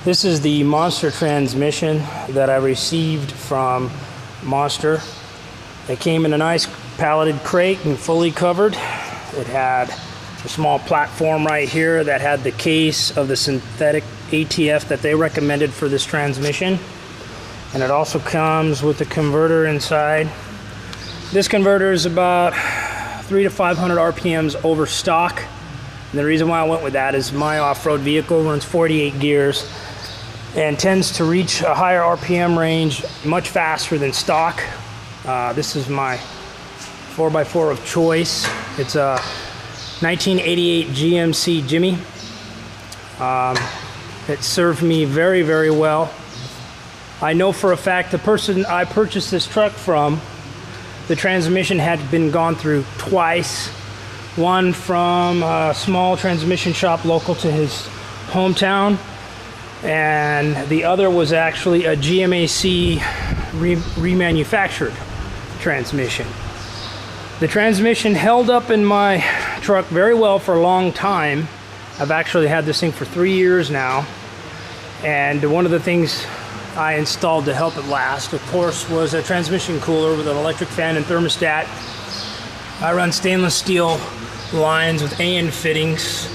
This is the Monster transmission that I received from Monster. It came in a nice palleted crate and fully covered. It had a small platform right here that had the case of the synthetic ATF that they recommended for this transmission. And it also comes with the converter inside. This converter is about 300 to 500 RPMs over stock. And the reason why I went with that is my off-road vehicle runs 48 gears and tends to reach a higher RPM range much faster than stock. This is my 4x4 of choice. It's a 1988 GMC Jimmy. It served me very, very well. I know for a fact the person I purchased this truck from, the transmission had been gone through twice. One from a small transmission shop local to his hometown, and the other was actually a GMAC remanufactured transmission. The transmission held up in my truck very well for a long time. I've actually had this thing for 3 years now, and one of the things I installed to help it last, of course, was a transmission cooler with an electric fan and thermostat. I run stainless steel lines with AN fittings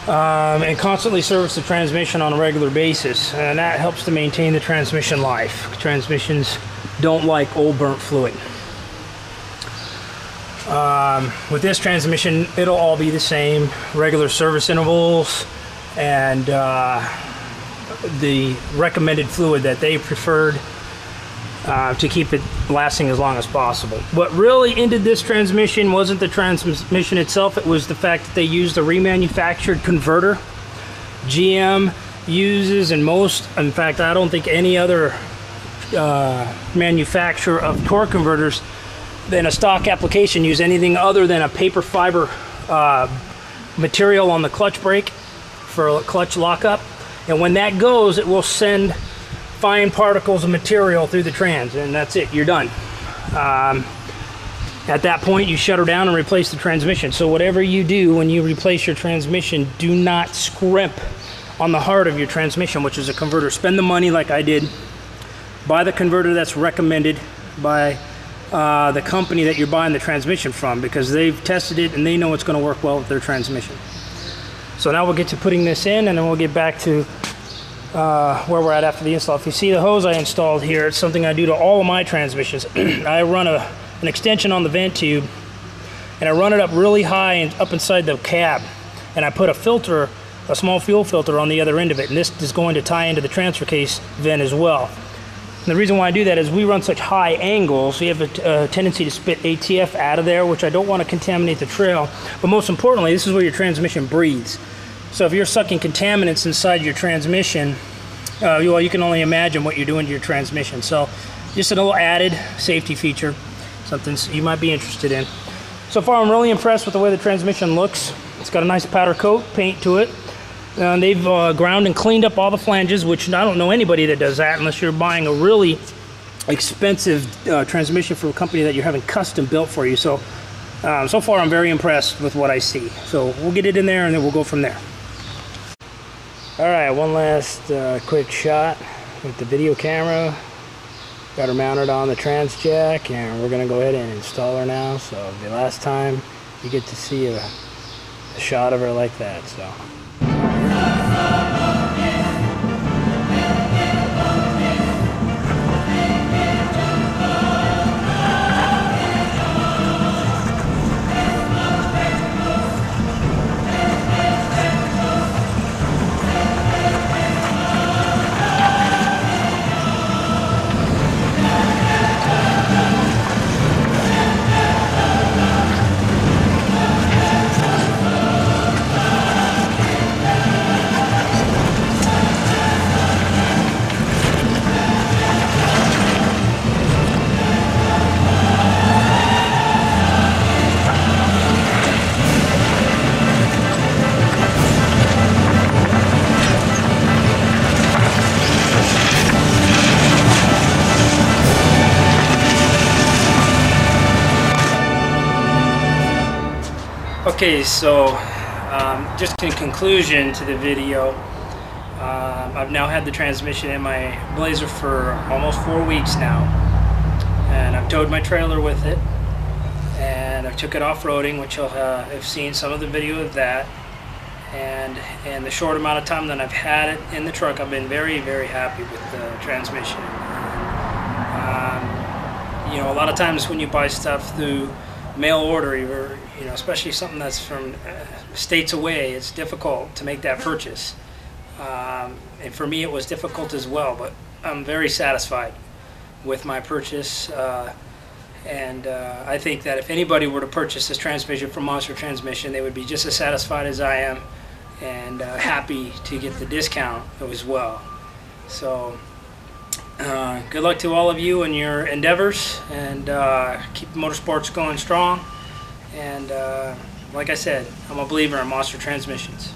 and constantly service the transmission on a regular basis, and that helps to maintain the transmission life. Transmissions don't like old burnt fluid. With this transmission, it'll all be the same, regular service intervals, and the recommended fluid that they preferred to keep it lasting as long as possible. What really ended this transmission wasn't the transmission itself, it was the fact that they used a remanufactured converter. GM uses, and most, in fact, I don't think any other manufacturer of torque converters than a stock application use anything other than a paper fiber material on the clutch brake for a clutch lockup. And when that goes, it will send fine particles of material through the trans, and that's it, you're done. At that point, you shut her down and replace the transmission. So whatever you do when you replace your transmission, do not scrimp on the heart of your transmission, which is a converter. Spend the money like I did. Buy the converter that's recommended by the company that you're buying the transmission from, because they've tested it and they know it's going to work well with their transmission. So now we'll get to putting this in, and then we'll get back to where we're at after the install. If you see the hose I installed here, it's something I do to all of my transmissions. I run an extension on the vent tube, and I run it up really high and up inside the cab, and I put a filter, a small fuel filter on the other end of it, and this is going to tie into the transfer case vent as well. And the reason why I do that is we run such high angles, so you have a tendency to spit ATF out of there, which I don't want to contaminate the trail. But most importantly, this is where your transmission breathes. So if you're sucking contaminants inside your transmission, well, you can only imagine what you're doing to your transmission. So just a little added safety feature, something you might be interested in. So far, I'm really impressed with the way the transmission looks. It's got a nice powder coat paint to it. They've ground and cleaned up all the flanges, which I don't know anybody that does that unless you're buying a really expensive transmission from a company that you're having custom built for you. So, so far I'm very impressed with what I see. So we'll get it in there and then we'll go from there. All right, one last quick shot with the video camera. Got her mounted on the trans jack, and we're gonna go ahead and install her now. So the last time you get to see a shot of her like that. So. Okay, so just in conclusion to the video, I've now had the transmission in my Blazer for almost 4 weeks now, and I've towed my trailer with it, and I took it off-roading, which you'll have seen some of the video of that. And in the short amount of time that I've had it in the truck, I've been very, very happy with the transmission. You know, a lot of times when you buy stuff through mail order, or you know, especially something that's from states away, it's difficult to make that purchase. And for me, it was difficult as well. But I'm very satisfied with my purchase. I think that if anybody were to purchase this transmission from Monster Transmission, they would be just as satisfied as I am, and happy to get the discount as well. So good luck to all of you in your endeavors, and keep motorsports going strong. And like I said, I'm a believer in Monster Transmissions.